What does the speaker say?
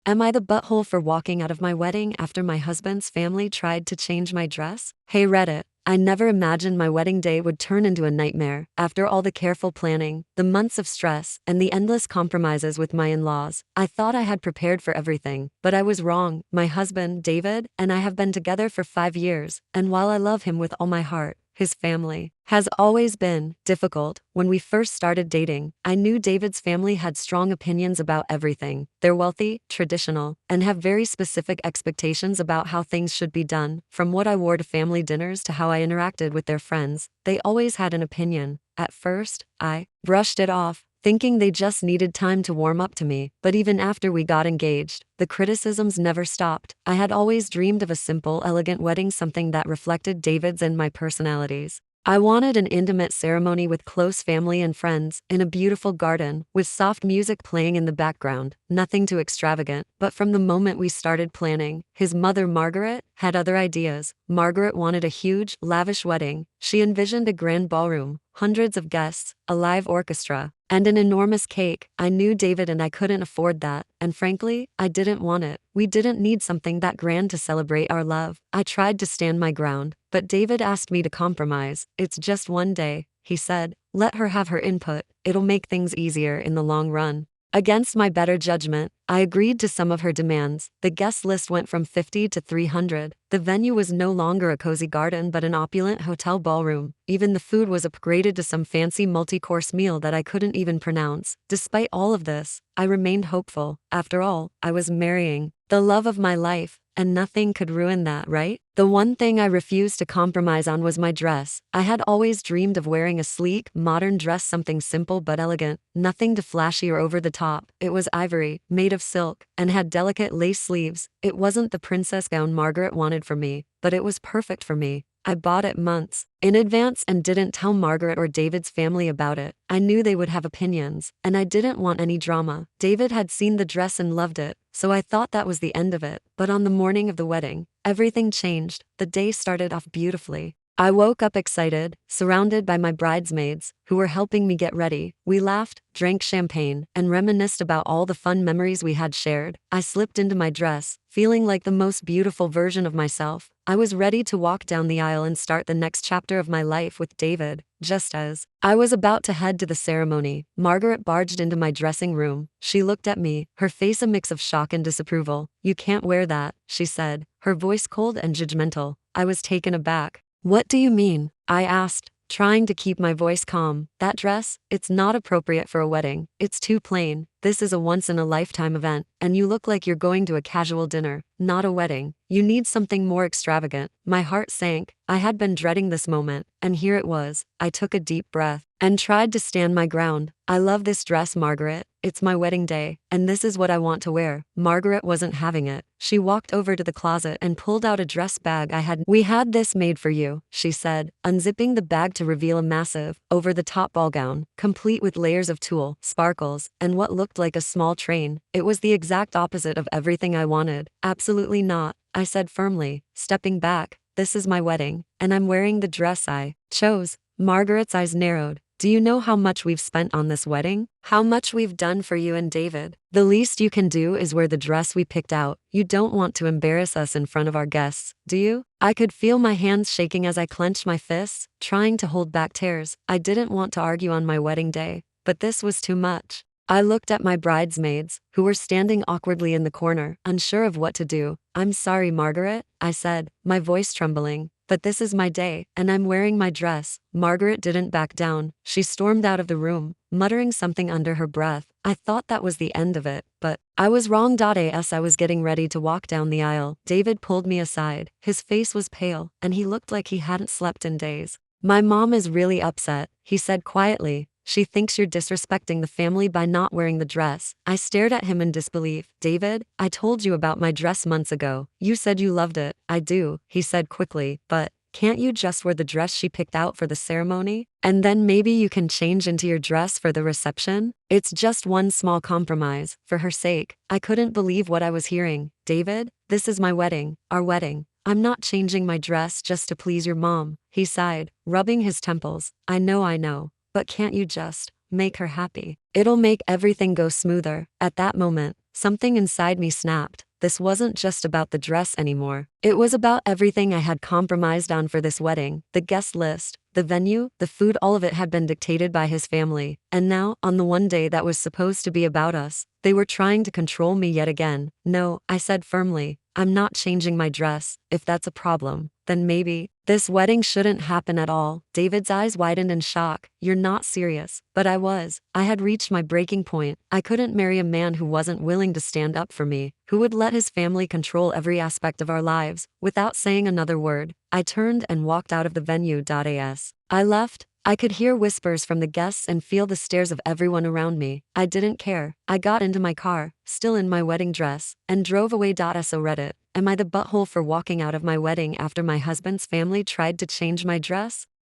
Am I the butthole for walking out of my wedding after my husband's family tried to change my dress? Hey Reddit, I never imagined my wedding day would turn into a nightmare after all the careful planning, the months of stress, and the endless compromises with my in-laws. I thought I had prepared for everything, but I was wrong. My husband, David, and I have been together for 5 years, and while I love him with all my heart, his family has always been difficult. When we first started dating, I knew David's family had strong opinions about everything. They're wealthy, traditional, and have very specific expectations about how things should be done. From what I wore to family dinners to how I interacted with their friends, they always had an opinion. At first, I brushed it off, thinking they just needed time to warm up to me. But even after we got engaged, the criticisms never stopped. I had always dreamed of a simple, elegant wedding, something that reflected David's and my personalities. I wanted an intimate ceremony with close family and friends, in a beautiful garden, with soft music playing in the background, nothing too extravagant. But from the moment we started planning, his mother Margaret had other ideas. Margaret wanted a huge, lavish wedding. She envisioned a grand ballroom, hundreds of guests, a live orchestra, and an enormous cake. I knew David and I couldn't afford that, and frankly, I didn't want it. We didn't need something that grand to celebrate our love. I tried to stand my ground, but David asked me to compromise. It's just one day, he said. Let her have her input. It'll make things easier in the long run. Against my better judgment, I agreed to some of her demands. The guest list went from 50 to 300. The venue was no longer a cozy garden but an opulent hotel ballroom. Even the food was upgraded to some fancy multi-course meal that I couldn't even pronounce. Despite all of this, I remained hopeful. After all, I was marrying the love of my life, and nothing could ruin that, right? The one thing I refused to compromise on was my dress. I had always dreamed of wearing a sleek, modern dress, something simple but elegant, nothing too flashy or over the top. It was ivory, made of silk, and had delicate lace sleeves. It wasn't the princess gown Margaret wanted for me, but it was perfect for me. I bought it months in advance and didn't tell Margaret or David's family about it. I knew they would have opinions, and I didn't want any drama. David had seen the dress and loved it, so I thought that was the end of it. But on the morning of the wedding, everything changed. The day started off beautifully. I woke up excited, surrounded by my bridesmaids, who were helping me get ready. We laughed, drank champagne, and reminisced about all the fun memories we had shared. I slipped into my dress, feeling like the most beautiful version of myself. I was ready to walk down the aisle and start the next chapter of my life with David. Just as I was about to head to the ceremony, Margaret barged into my dressing room. She looked at me, her face a mix of shock and disapproval. "You can't wear that," she said, her voice cold and judgmental. I was taken aback. "What do you mean?" I asked, trying to keep my voice calm. "That dress, it's not appropriate for a wedding. It's too plain. This is a once-in-a-lifetime event, and you look like you're going to a casual dinner, not a wedding. You need something more extravagant." My heart sank. I had been dreading this moment, and here it was. I took a deep breath and tried to stand my ground. "I love this dress, Margaret. It's my wedding day, and this is what I want to wear." Margaret wasn't having it. She walked over to the closet and pulled out a dress bag I had. "We had this made for you," she said, unzipping the bag to reveal a massive, over-the-top ball gown, complete with layers of tulle, sparkles, and what looked like a small train. It was the exact opposite of everything I wanted. "Absolutely not," I said firmly, stepping back. "This is my wedding, and I'm wearing the dress I chose." Margaret's eyes narrowed. "Do you know how much we've spent on this wedding? How much we've done for you and David? The least you can do is wear the dress we picked out. You don't want to embarrass us in front of our guests, do you?" I could feel my hands shaking as I clenched my fists, trying to hold back tears. I didn't want to argue on my wedding day, but this was too much. I looked at my bridesmaids, who were standing awkwardly in the corner, unsure of what to do. "I'm sorry, Margaret," I said, my voice trembling, "but this is my day, and I'm wearing my dress." Margaret didn't back down. She stormed out of the room, muttering something under her breath. I thought that was the end of it, but I was wrong. As I was getting ready to walk down the aisle, David pulled me aside. His face was pale, and he looked like he hadn't slept in days. "My mom is really upset," he said quietly. "She thinks you're disrespecting the family by not wearing the dress." I stared at him in disbelief. "David, I told you about my dress months ago. You said you loved it." "I do," he said quickly, "but can't you just wear the dress she picked out for the ceremony? And then maybe you can change into your dress for the reception? It's just one small compromise, for her sake." I couldn't believe what I was hearing. "David, this is my wedding, our wedding. I'm not changing my dress just to please your mom," he sighed, rubbing his temples. I know. But can't you just make her happy? It'll make everything go smoother." At that moment, something inside me snapped. This wasn't just about the dress anymore. It was about everything I had compromised on for this wedding. The guest list, the venue, the food, all of it had been dictated by his family. And now, on the one day that was supposed to be about us, they were trying to control me yet again. No, I said firmly. I'm not changing my dress. If that's a problem, then maybe this wedding shouldn't happen at all. David's eyes widened in shock. You're not serious. But I was. I had reached my breaking point. I couldn't marry a man who wasn't willing to stand up for me, who would let his family control every aspect of our lives. Without saying another word, I turned and walked out of the venue. As I left, I could hear whispers from the guests and feel the stares of everyone around me. I didn't care. I got into my car, still in my wedding dress, and drove away. So Reddit, am I the butthole for walking out of my wedding after my husband's family tried to change my dress?